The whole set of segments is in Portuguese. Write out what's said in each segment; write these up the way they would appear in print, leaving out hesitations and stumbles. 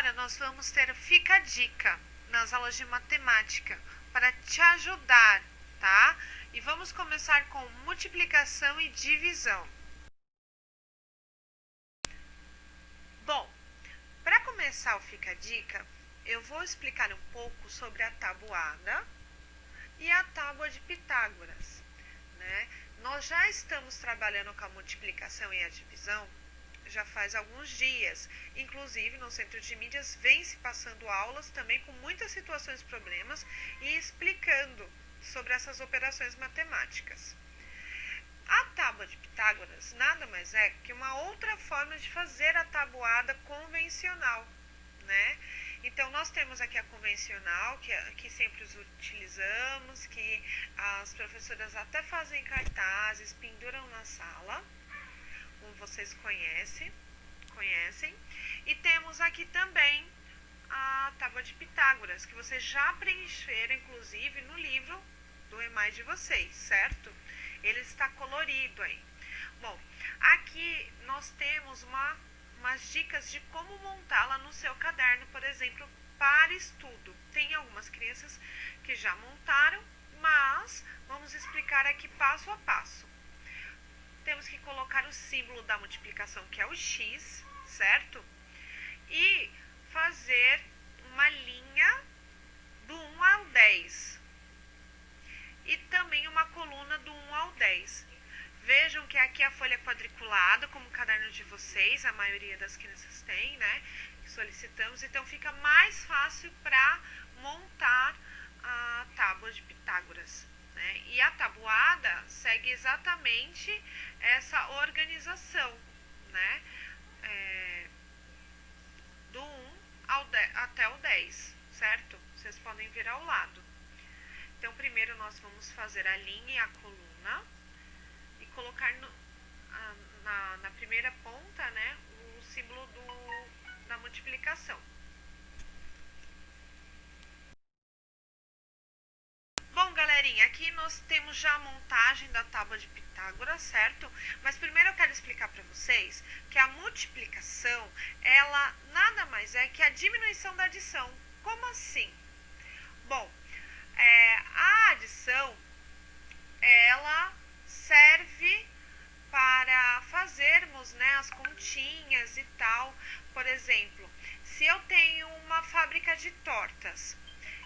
Agora nós vamos ter Fica a Dica nas aulas de matemática para te ajudar, tá? E vamos começar com multiplicação e divisão. Bom, para começar o Fica a Dica, eu vou explicar um pouco sobre a tabuada e a tábua de Pitágoras, né? Nós já estamos trabalhando com a multiplicação e a divisão já faz alguns dias. Inclusive, no Centro de Mídias vem se passando aulas também com muitas situações e problemas e explicando sobre essas operações matemáticas. A tábua de Pitágoras nada mais é que uma outra forma de fazer a tabuada convencional, né? Então, nós temos aqui a convencional, que sempre utilizamos, que as professoras até fazem cartazes, penduram na sala, como vocês conhecem. E temos aqui também a tábua de Pitágoras, que vocês já preencheram, inclusive, no livro do EMAI de vocês, certo? Ele está colorido aí. Bom, aqui nós temos umas dicas de como montá-la no seu caderno, por exemplo, para estudo. Tem algumas crianças que já montaram, mas vamos explicar aqui passo a passo. Temos que colocar o símbolo da multiplicação, que é o X, certo? E fazer uma linha do 1 ao 10. E também uma coluna do 1 ao 10. Vejam que aqui a folha é quadriculada, como o caderno de vocês, a maioria das crianças tem, né? Solicitamos, então fica mais fácil para montar a tábua de Pitágoras, né? E a tabuada segue exatamente essa organização, né? Do 1 até o 10, certo? Vocês podem ver ao lado. Então, primeiro nós vamos fazer a linha e a coluna e colocar na primeira ponta, né, o símbolo da multiplicação. Bom, galerinha, aqui nós temos já a montagem da tábua de Pitágoras, certo? Mas primeiro eu quero explicar para vocês que a multiplicação, ela nada mais é que a diminuição da adição. Como assim? Bom, a adição, ela serve para fazermos, né, as continhas e tal. Por exemplo, se eu tenho uma fábrica de tortas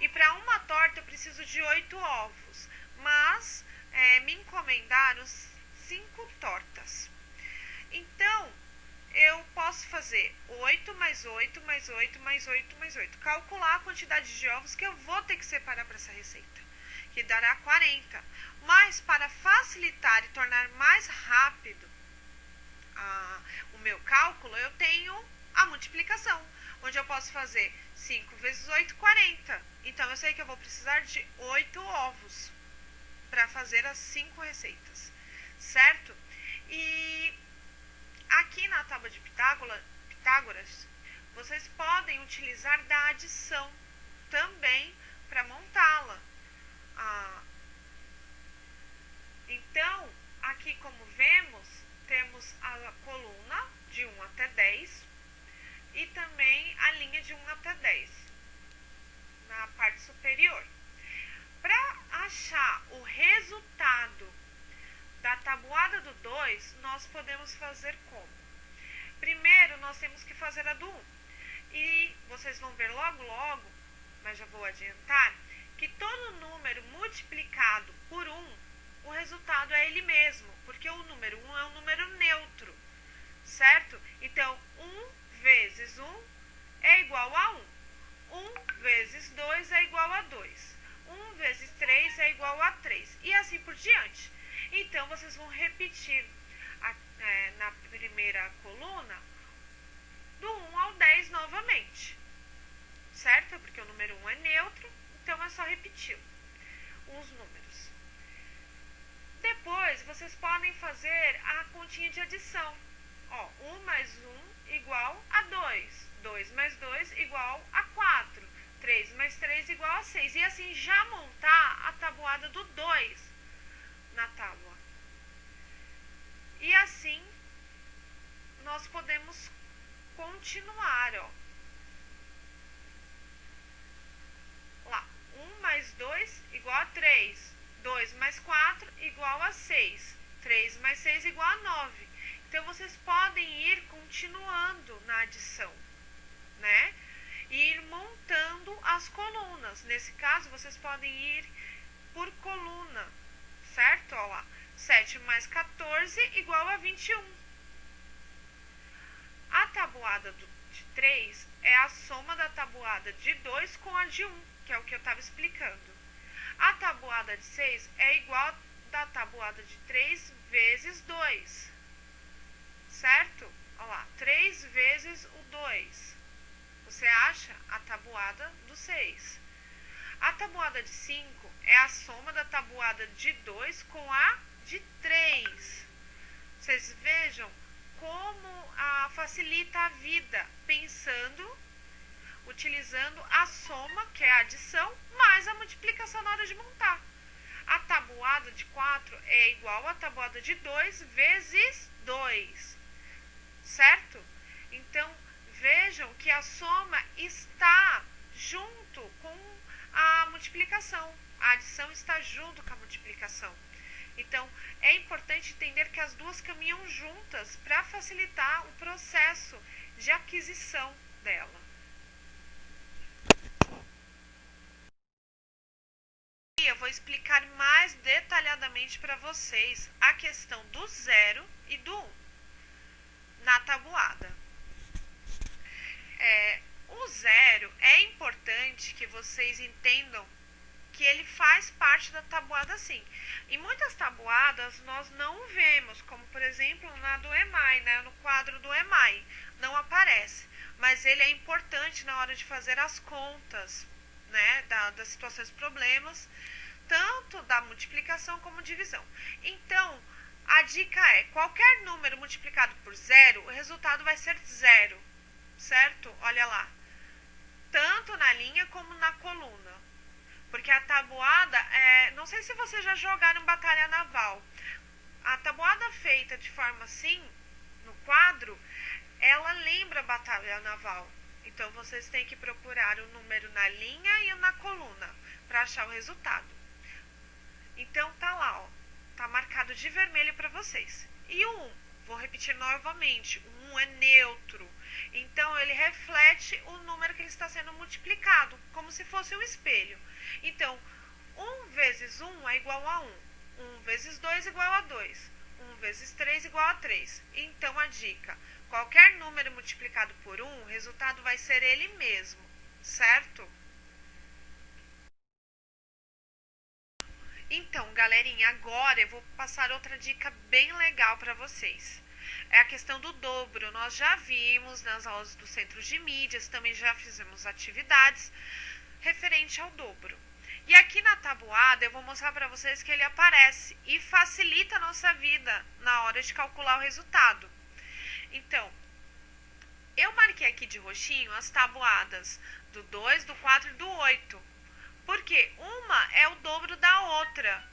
e para uma torta eu preciso de 8 ovos, mas me encomendaram 5 tortas. Então, eu posso fazer 8 mais 8 mais 8 mais 8 mais 8. Calcular a quantidade de ovos que eu vou ter que separar para essa receita, que dará 40. Mas para facilitar e tornar mais rápido o meu cálculo, eu tenho a multiplicação, onde eu posso fazer 5 vezes 8, 40. Então, eu sei que eu vou precisar de 8 ovos para fazer as 5 receitas, certo? E aqui na tábua de Pitágoras, vocês podem utilizar da adição também para montá-la. Então, aqui como vemos, temos a coluna de 1 até 10 e também a linha de 1 até 10 na parte superior. Para achar o resultado da tabuada do 2, nós podemos fazer como? Primeiro, nós temos que fazer a do 1. E vocês vão ver logo, mas já vou adiantar, que todo número multiplicado por 1, o resultado é ele mesmo, porque o número 1 é um número neutro, certo? Então, 1 vezes 1 é igual a 1. 1 vezes 2 é igual a 2. 1 vezes 3 é igual a 3. E assim por diante. Então, vocês vão repetir na primeira coluna do 1 ao 10 novamente, certo? Porque o número 1 é neutro, então é só repetir os números. Depois, vocês podem fazer a continha de adição. 1 mais 1 igual a 2. 2 mais 2 igual a 4. 3 mais 3 igual a 6. E assim já montar a tabuada do 2 na tábua. E assim nós podemos continuar, 3. 2 mais 4 igual a 6. 3 mais 6 igual a 9. Então, vocês podem ir continuando na adição, né? E ir montando as colunas. Nesse caso, vocês podem ir por coluna, certo? Olha lá. 7 mais 14 igual a 21. A tabuada de 3 é a soma da tabuada de 2 com a de 1, que é o que eu estava explicando. A tabuada de 6 é igual da tabuada de 3 vezes 2, certo? Olha lá, 3 vezes o 2. Você acha a tabuada do 6. A tabuada de 5 é a soma da tabuada de 2 com a de 3. Vocês vejam como facilita a vida, utilizando a soma, que é a adição, mais a multiplicação na hora de montar. A tabuada de 4 é igual à tabuada de 2 vezes 2, certo? Então, vejam que a soma está junto com a multiplicação. A adição está junto com a multiplicação. Então, é importante entender que as duas caminham juntas para facilitar o processo de aquisição dela. E eu vou explicar mais detalhadamente para vocês a questão do 0 e do 1 na tabuada. O 0 é importante que vocês entendam que ele faz parte da tabuada sim. Em muitas tabuadas nós não o vemos, como por exemplo na do EMAI, né? No quadro do EMAI não aparece, mas ele é importante na hora de fazer as contas, né? Das situações problemas, tanto da multiplicação como divisão. Então, a dica é, qualquer número multiplicado por 0, o resultado vai ser 0, certo? Olha lá, tanto na linha como na coluna. Porque a tabuada, não sei se vocês já jogaram batalha naval. A tabuada feita de forma assim, no quadro, ela lembra batalha naval. Então, vocês têm que procurar o número na linha e na coluna para achar o resultado. Então, tá lá, ó. Tá marcado de vermelho para vocês. E o 1, vou repetir novamente, o 1 é neutro. Então, ele reflete o número que ele está sendo multiplicado, como se fosse um espelho. Então, 1 vezes 1 é igual a 1. 1 vezes 2 é igual a 2. 1 vezes 3 é igual a 3. Então, a dica, qualquer número multiplicado por 1, o resultado vai ser ele mesmo, certo? Então, galerinha, agora eu vou passar outra dica bem legal para vocês. É a questão do dobro. Nós já vimos nas aulas do Centro de Mídias, também já fizemos atividades referente ao dobro. E aqui na tabuada eu vou mostrar para vocês que ele aparece e facilita a nossa vida na hora de calcular o resultado. Então, eu marquei aqui de roxinho as tabuadas do 2, do 4 e do 8. Porque uma é o dobro da outra,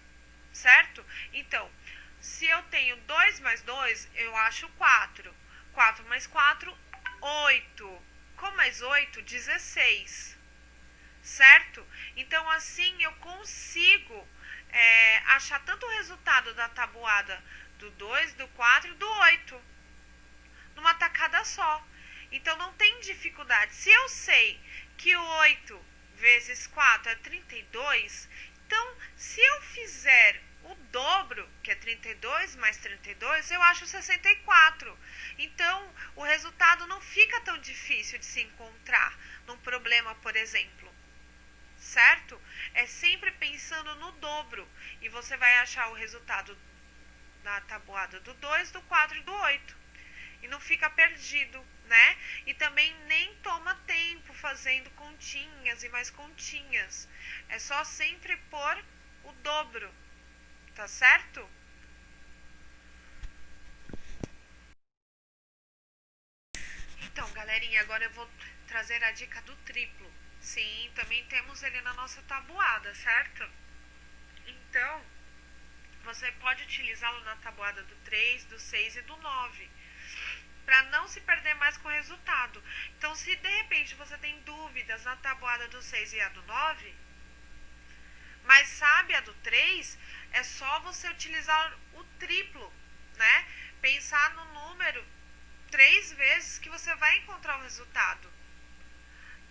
certo? Então, se eu tenho 2 mais 2, eu acho 4. 4 mais 4, 8. Com mais 8, 16. Certo? Então, assim eu consigo achar tanto o resultado da tabuada do 2, do 4 e do 8 numa tacada só. Então, não tem dificuldade. Se eu sei que o 8 vezes 4 é 32, então, se eu fizer o dobro, que é 32 mais 32, eu acho 64. Então, o resultado não fica tão difícil de se encontrar num problema, por exemplo. Certo? É sempre pensando no dobro. E você vai achar o resultado na tabuada do 2, do 4 e do 8. E não fica perdido, né? E também nem toma tempo fazendo continhas e mais continhas. É só sempre pôr o dobro, tá certo? Então, galerinha, agora eu vou trazer a dica do triplo. Sim, também temos ele na nossa tabuada, certo? Então, você pode utilizá-lo na tabuada do 3, do 6 e do 9, para não se perder mais com o resultado. Então, se de repente você tem dúvidas na tabuada do 6 e a do 9, Mas sabe a do 3? É só você utilizar o triplo, né? Pensar no número 3 vezes que você vai encontrar o resultado.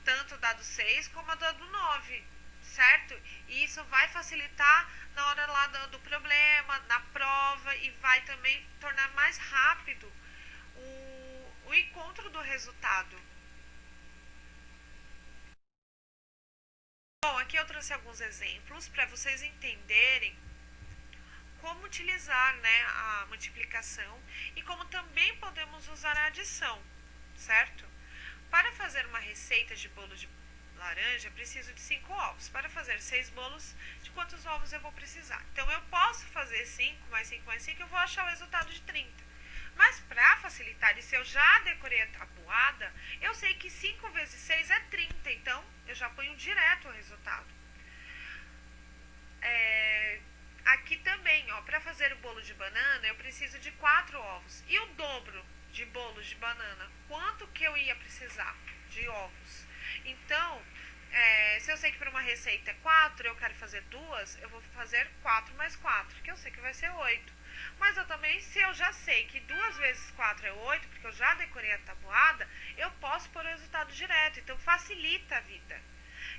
Tanto da do 6 como a da do 9, certo? E isso vai facilitar na hora lá do problema, na prova, e vai também tornar mais rápido o encontro do resultado. Bom, aqui eu trouxe alguns exemplos para vocês entenderem como utilizar, né, a multiplicação e como também podemos usar a adição, certo? Para fazer uma receita de bolo de laranja, preciso de 5 ovos. Para fazer 6 bolos, de quantos ovos eu vou precisar? Então, eu posso fazer 5 mais 5 mais 5, eu vou achar o resultado de 30. Mas, para facilitar, e se eu já decorei a tabuada, eu sei que 5 vezes 6 é 30, então eu já ponho direto o resultado. Aqui também, ó, para fazer o bolo de banana, eu preciso de 4 ovos. E o dobro de bolos de banana, quanto que eu ia precisar de ovos? Então, se eu sei que para uma receita é 4, eu quero fazer 2, eu vou fazer 4 mais 4, que eu sei que vai ser 8. Mas eu também, se eu já sei que 2 vezes 4 é 8, porque eu já decorei a tabuada, eu posso pôr o resultado direto, então facilita a vida.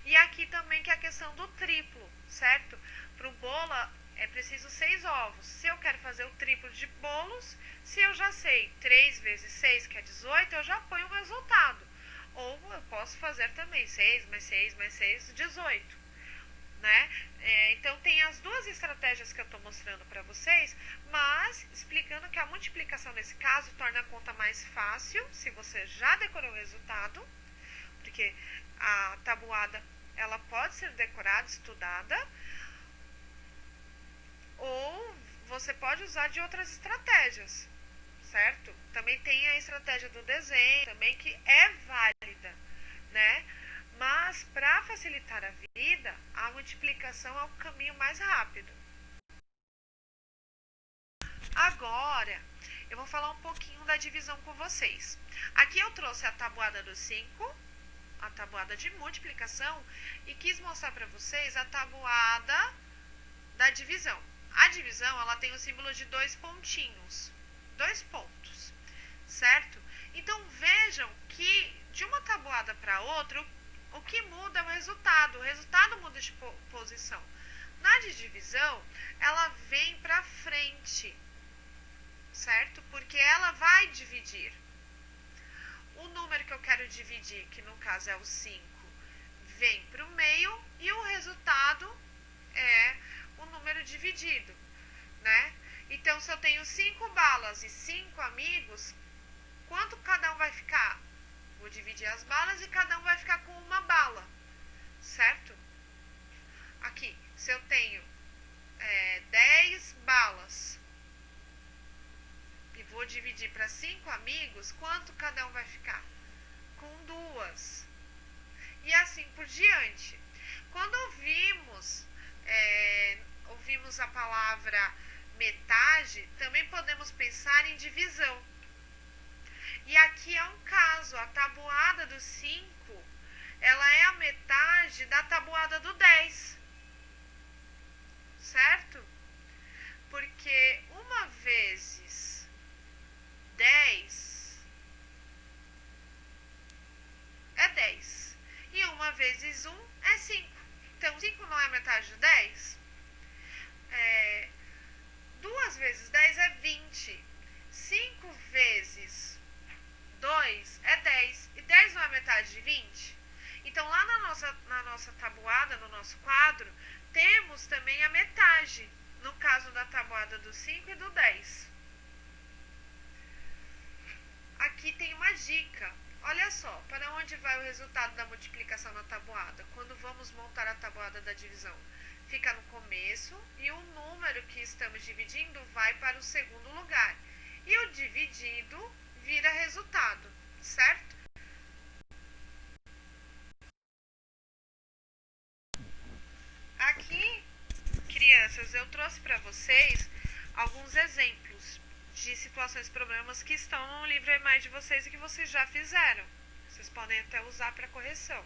E aqui também que é a questão do triplo, certo? Para o bolo é preciso 6 ovos. Se eu quero fazer o triplo de bolos, se eu já sei 3 vezes 6, que é 18, eu já ponho o resultado. Ou eu posso fazer também 6 mais 6 mais 6, 18. Né? Então tem as duas estratégias que eu estou mostrando para vocês, mas explicando que a multiplicação nesse caso torna a conta mais fácil, se você já decorou o resultado, porque a tabuada ela pode ser decorada, estudada, ou você pode usar de outras estratégias, certo? Também tem a estratégia do desenho, também que é válida, né? Mas para facilitar a vida, a multiplicação é o caminho mais rápido. Agora, eu vou falar um pouquinho da divisão com vocês. Aqui eu trouxe a tabuada do 5, a tabuada de multiplicação, e quis mostrar para vocês a tabuada da divisão. A divisão, ela tem o símbolo de 2 pontinhos, 2 pontos, certo? Então, vejam que de uma tabuada para outra, o que muda é o resultado muda de posição. Na de divisão, ela vem para frente, certo? Porque ela vai dividir. O número que eu quero dividir, que no caso é o 5, vem para o meio e o resultado é o número dividido, né? Então, se eu tenho 5 balas e 5 amigos, quanto cada um vai ficar? Vou dividir as balas e cada um vai ficar com uma bala, certo? Aqui, se eu tenho 10 balas e vou dividir para 5 amigos, quanto cada um vai ficar? Com 2. E assim por diante. Quando ouvimos a palavra metade, também podemos pensar em divisão. E aqui é um caso, a tabuada do 5, ela é a metade da tabuada do 10, certo? Porque 1 vezes 10 é 10. E 1 vezes 1 é 5. Então, 5 não é metade de 10? 2 vezes 10 é 20. 5 vezes 2 é 10. E 10 não é metade de 20? Então, lá na nossa tabuada, no nosso quadro, temos também a metade, no caso da tabuada do 5 e do 10. Aqui tem uma dica. Olha só, para onde vai o resultado da multiplicação na tabuada? Quando vamos montar a tabuada da divisão, fica no começo e o número que estamos dividindo vai para o segundo lugar. E o dividido vira resultado, certo? Aqui, crianças, eu trouxe para vocês alguns exemplos de situações, problemas que estão no livro EMAI de vocês e que vocês já fizeram. Vocês podem até usar para correção.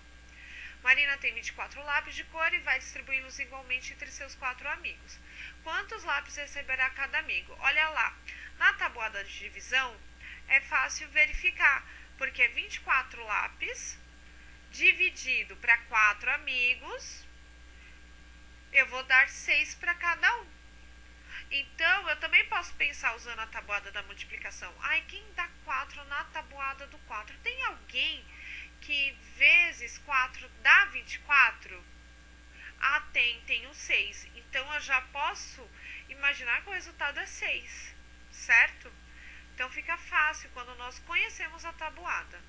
Marina tem 24 lápis de cor e vai distribuí-los igualmente entre seus 4 amigos. Quantos lápis receberá cada amigo? Olha lá, na tabuada de divisão é fácil verificar, porque 24 lápis dividido para 4 amigos, eu vou dar 6 para cada um. Então, eu também posso pensar usando a tabuada da multiplicação. Ai, quem dá 4 na tabuada do 4? Tem alguém que vezes 4 dá 24? Ah, tem o 6. Então, eu já posso imaginar que o resultado é 6, certo? Então, fica fácil quando nós conhecemos a tabuada.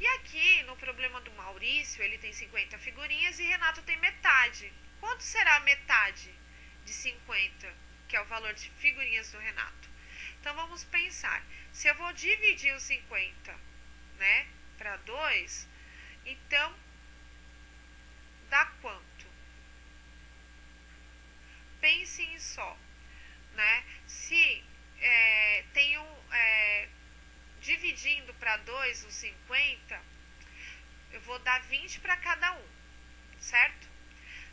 E aqui, no problema do Maurício, ele tem 50 figurinhas e Renato tem metade. Quanto será a metade de 50, que é o valor de figurinhas do Renato? Então, vamos pensar. Se eu vou dividir os 50, né, para 2, então, dá quanto? Pensem só, né? Se tenho... dividindo para 2 os 50, eu vou dar 20 para cada um, certo?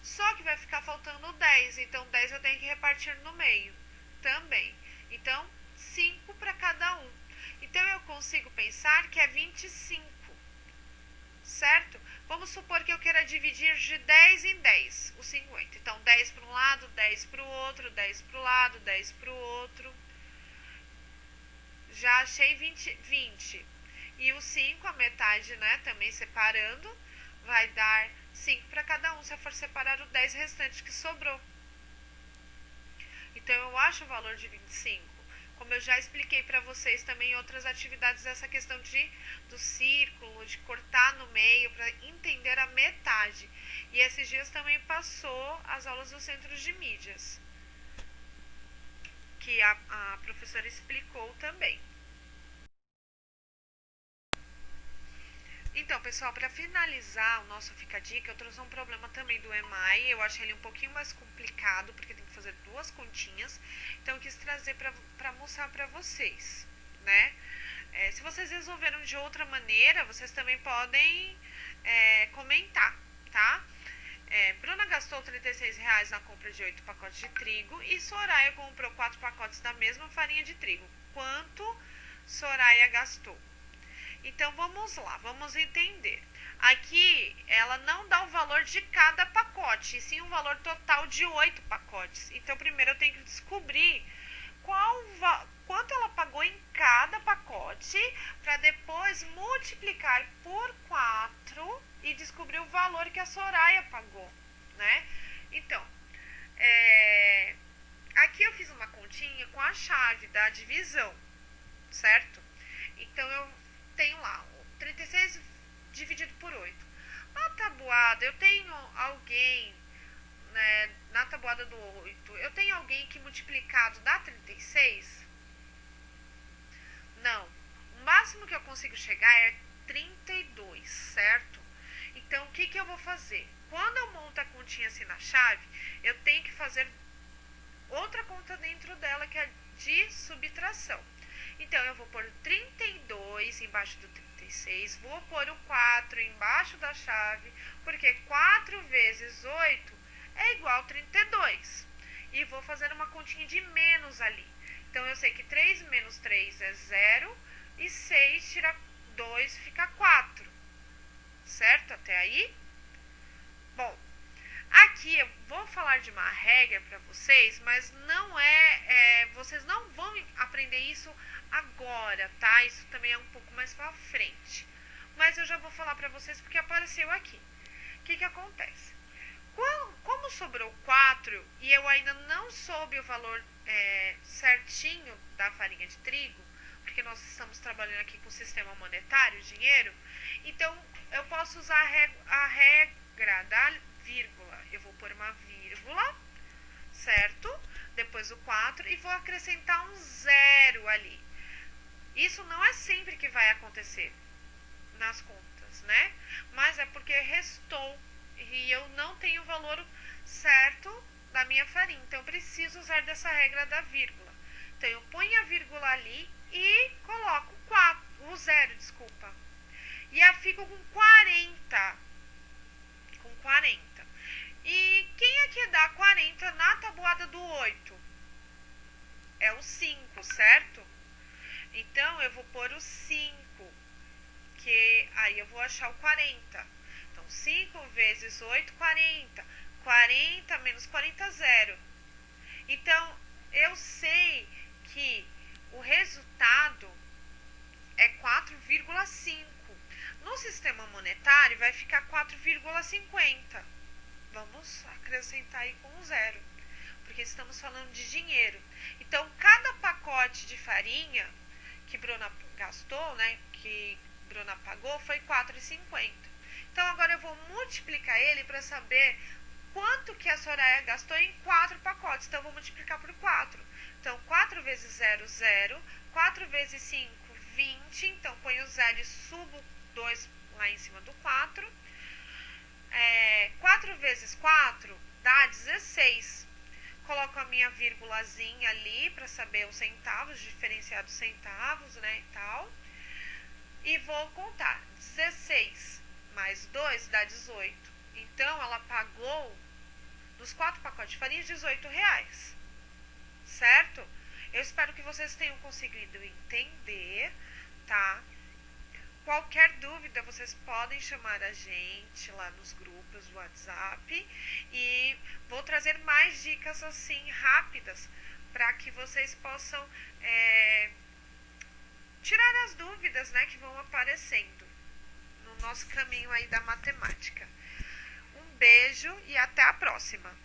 Só que vai ficar faltando 10, então 10 eu tenho que repartir no meio também. Então, 5 para cada um. Então, eu consigo pensar que é 25, certo? Vamos supor que eu queira dividir de 10 em 10, os 50. Então, 10 para um lado, 10 para o outro, 10 para o lado, 10 para o outro. Já achei 20. E o 5, a metade, né, também separando, vai dar 5 para cada um, se eu for separar o 10 restante que sobrou. Então, eu acho o valor de 25. Como eu já expliquei para vocês também em outras atividades, essa questão do círculo, de cortar no meio, para entender a metade. E esses dias também passou as aulas dos centros de mídias, que a professora explicou também. Então, pessoal, para finalizar o nosso Fica a Dica, eu trouxe um problema também do EMAI. Eu achei ele um pouquinho mais complicado, porque tem que fazer 2 continhas. Então, eu quis trazer para mostrar para vocês, né? Se vocês resolveram de outra maneira, vocês também podem comentar, tá? Bruna gastou R$36 na compra de 8 pacotes de trigo e Soraya comprou 4 pacotes da mesma farinha de trigo. Quanto Soraya gastou? Então, vamos lá, vamos entender. Aqui, ela não dá o valor de cada pacote, e sim um valor total de 8 pacotes. Então, primeiro eu tenho que descobrir quanto ela pagou em cada pacote, para depois multiplicar por 4 e descobrir o valor que a Soraya pagou, né? Então, aqui eu fiz uma continha com a chave da divisão, certo? Então, eu tenho lá 36 dividido por 8. Na tabuada, eu tenho alguém, né, na tabuada do 8, eu tenho alguém que multiplicado dá 36? Não. O máximo que eu consigo chegar é 32, certo? Então, o que eu vou fazer? Quando eu monto a continha assim na chave, eu tenho que fazer outra conta dentro dela, que é de subtração. Então, eu vou pôr 32 embaixo do 36, vou pôr o 4 embaixo da chave, porque 4 vezes 8 é igual a 32. E vou fazer uma continha de menos ali. Então, eu sei que 3 menos 3 é 0, e 6 tira 2 fica 4. Certo? Até aí? Bom, aqui eu vou falar de uma regra para vocês, mas não vocês não vão aprender isso agora, tá? Isso também é um pouco mais pra frente. Mas eu já vou falar pra vocês porque apareceu aqui. O que acontece? Como sobrou 4 e eu ainda não soube o valor certinho da farinha de trigo, porque nós estamos trabalhando aqui com o sistema monetário, dinheiro, então eu posso usar a regra da vírgula. Eu vou pôr uma vírgula, certo? Depois o 4 e vou acrescentar um 0 ali. Isso não é sempre que vai acontecer nas contas, né? Mas é porque restou e eu não tenho o valor certo da minha farinha. Então, eu preciso usar dessa regra da vírgula. Então, eu ponho a vírgula ali e coloco o 0, desculpa. E eu fico com 40. 40. E quem é que dá 40 na tabuada do 8? É o 5, certo? Então, eu vou pôr o 5, que aí eu vou achar o 40. Então, 5 vezes 8, 40. 40 menos 40, 0. Então, eu sei que o resultado é 4,5. No sistema monetário, vai ficar 4,50. Vamos acrescentar aí com um 0, porque estamos falando de dinheiro. Então, cada pacote de farinha que Bruna gastou, né, que Bruna pagou, foi 4,50. Então, agora eu vou multiplicar ele para saber quanto que a Soraya gastou em 4 pacotes. Então, eu vou multiplicar por 4. Então, 4 vezes 0, 0. 4 vezes 5, 20. Então, ponho o 0 e subo 2 lá em cima do 4. 4 vezes 4 dá 16. Coloco a minha vírgulazinha ali para saber os centavos, diferenciar dos centavos, né, e tal. E vou contar. 16 mais 2 dá 18. Então, ela pagou, nos 4 pacotes de farinha, R$18. Certo? Eu espero que vocês tenham conseguido entender, tá? Qualquer dúvida, vocês podem chamar a gente lá nos grupos do WhatsApp e vou trazer mais dicas assim rápidas para que vocês possam tirar as dúvidas, né, que vão aparecendo no nosso caminho aí da matemática. Um beijo e até a próxima!